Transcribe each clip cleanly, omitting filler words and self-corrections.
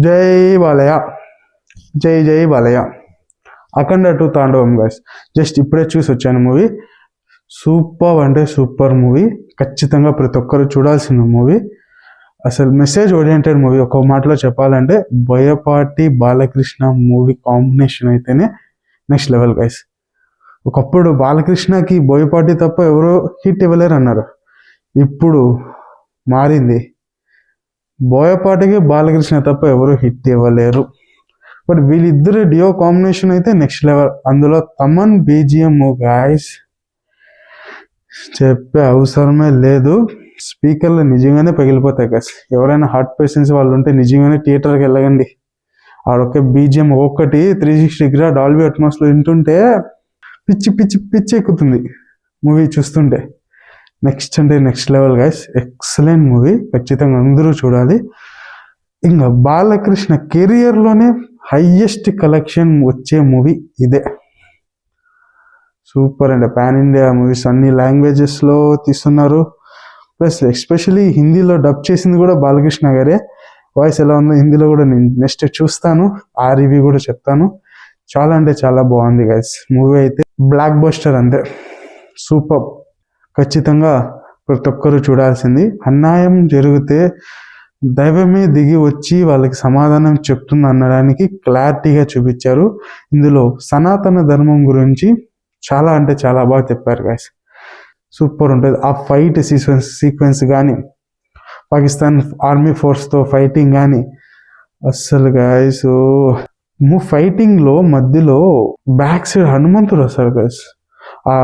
జై బాలయ్య, జై జై బాలయ్య. అఖండ 2 తాండవం గైస్, జస్ట్ ఇప్పుడే చూసి వచ్చాను మూవీ. సూపర్ అంటే సూపర్ మూవీ, ఖచ్చితంగా ప్రతి ఒక్కరు చూడాల్సిన మూవీ. అసలు మెసేజ్ ఓరియంటెడ్ మూవీ. ఒక మాటలో చెప్పాలంటే బోయపాటి బాలకృష్ణ మూవీ కాంబినేషన్ అయితేనే నెక్స్ట్ లెవెల్ గైస్. ఒకప్పుడు బాలకృష్ణకి బోయపాటి తప్ప ఎవరో హిట్ ఇవ్వలేరు అన్నారు, ఇప్పుడు మారింది. బోయపాటికి బాలకృష్ణ తప్ప ఎవరు హిట్ ఇవ్వలేరు. బట్ వీళ్ళిద్దరు డియో కాంబినేషన్ అయితే నెక్స్ట్ లెవెల్. అందులో తమన్ బీజిఎం గాయస్ చెప్పే అవసరమే లేదు. స్పీకర్లు నిజంగానే పగిలిపోతాయి గైస్. ఎవరైనా హార్ట్ పేషెంట్స్ వాళ్ళు ఉంటే నిజంగానే థియేటర్కి వెళ్ళగండి. ఆడొక్క బీజిఎం ఒక్కటి 360 డిగ్రీ డాల్బీ అట్మాస్లో వింటుంటే పిచ్చి పిచ్చి పిచ్చి ఎక్కుతుంది మూవీ చూస్తుంటే. నెక్స్ట్ అంటే next level guys, excellent movie, ఖచ్చితంగా అందరూ చూడాలి. ఇంకా బాలకృష్ణ కెరియర్లోనే హైయెస్ట్ కలెక్షన్ వచ్చే మూవీ ఇదే. సూపర్ అండి. పాన్ ఇండియా మూవీస్ అన్ని లాంగ్వేజెస్లో తీస్తున్నారు. ప్లస్ ఎస్పెషలీ హిందీలో డబ్ చేసింది కూడా బాలకృష్ణ గారే. వాయిస్ ఎలా ఉందో హిందీలో కూడా నేను నెక్స్ట్ చూస్తాను, ఆ రివ్యూ కూడా చెప్తాను. చాలా అంటే చాలా బాగుంది గైస్ మూవీ అయితే. బ్లాక్ బస్టర్ అంతే, సూపర్. ఖచ్చితంగా ప్రతి ఒక్కరు చూడాల్సింది. అన్యాయం జరిగితే దైవమే దిగి వచ్చి వాళ్ళకి సమాధానం చెప్తుంది అనడానికి క్లారిటీగా చూపించారు. ఇందులో సనాతన ధర్మం గురించి చాలా అంటే చాలా బాగా చెప్పారు గైస్. సూపర్ ఉంటుంది. ఆ ఫైట్ సీక్వెన్స్ కానీ, పాకిస్తాన్ ఆర్మీ ఫోర్స్తో ఫైటింగ్ కానీ, అస్సలు గైస్ ఫైటింగ్లో మధ్యలో బ్యాక్ సైడ్ హనుమంతుడు వస్తారు గైస్. ఆ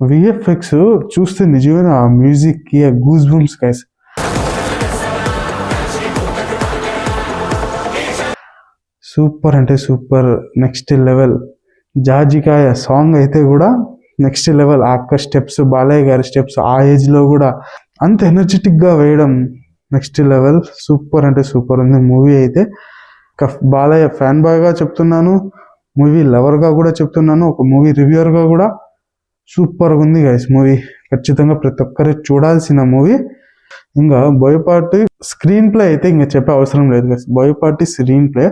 విఎఫ్ఎక్స్ చూస్తే నిజమైన ఆ మ్యూజిక్కి ఆ గూస్ బంప్స్ గైస్. సూపర్ అంటే సూపర్, నెక్స్ట్ లెవెల్. జాజికాయ సాంగ్ అయితే కూడా నెక్స్ట్ లెవెల్. ఆ అక్క స్టెప్స్, బాలయ్య గారి స్టెప్స్ ఆ ఏజ్లో కూడా అంత ఎనర్జెటిక్గా వేయడం నెక్స్ట్ లెవెల్. సూపర్ అంటే సూపర్ ఉంది మూవీ అయితే. బాలయ్య ఫ్యాన్ బాయ్గా చెప్తున్నాను, మూవీ లవర్గా కూడా చెప్తున్నాను, ఒక మూవీ రివ్యూవర్గా కూడా. సూపర్గా ఉంది గైస్ మూవీ, ఖచ్చితంగా ప్రతి ఒక్కరు చూడాల్సిన మూవీ. ఇంకా బోయపాటి స్క్రీన్ ప్లే అయితే ఇంకా చెప్పే అవసరం లేదు గైస్. బోయపాటి స్క్రీన్ ప్లే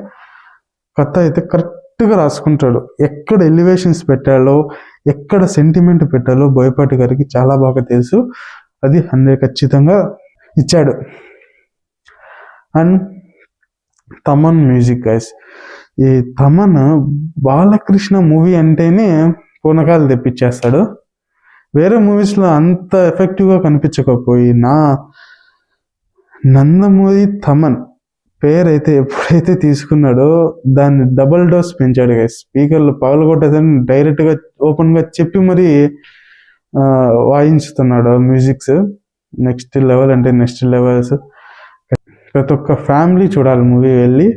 కథ అయితే కరెక్ట్గా రాసుకుంటాడు. ఎక్కడ ఎలివేషన్స్ పెట్టాలో, ఎక్కడ సెంటిమెంట్ పెట్టాలో బోయపాటి గారికి చాలా బాగా తెలుసు. అది 100 ఖచ్చితంగా ఇచ్చాడు. And Thaman music guys. ఈ తమన్ బాలకృష్ణ మూవీ అంటేనే పూనకాలు తెప్పించేస్తాడు. వేరే మూవీస్లో అంత ఎఫెక్టివ్గా కనిపించకపోయినా నందమూరి తమన్ పేరు అయితే ఎప్పుడైతే తీసుకున్నాడో దాన్ని డబల్ డోస్ పెంచాడు గైస్. స్పీకర్లు పగలగొట్టేదని డైరెక్ట్గా ఓపెన్గా చెప్పి మరీ వాయించుతున్నాడు మ్యూజిక్స్. నెక్స్ట్ లెవెల్ అంటే నెక్స్ట్ లెవెల్స్. ప్రతి ఒక్క ఫ్యామిలీ చూడాలి మూవీ వెళ్ళి.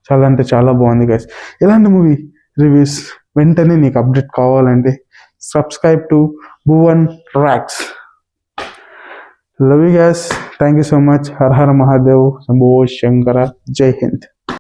చాలా అంటే చాలా బాగుంది గైస్. ఇలాంటి మూవీ రివ్యూస్ వెంటనే నీకు అప్డేట్ కావాలంటే subscribe to Bhuvan Rocks. Love you guys, thank you so much. Hara Hara Mahadev, Shambho Shankara, జై హింద్.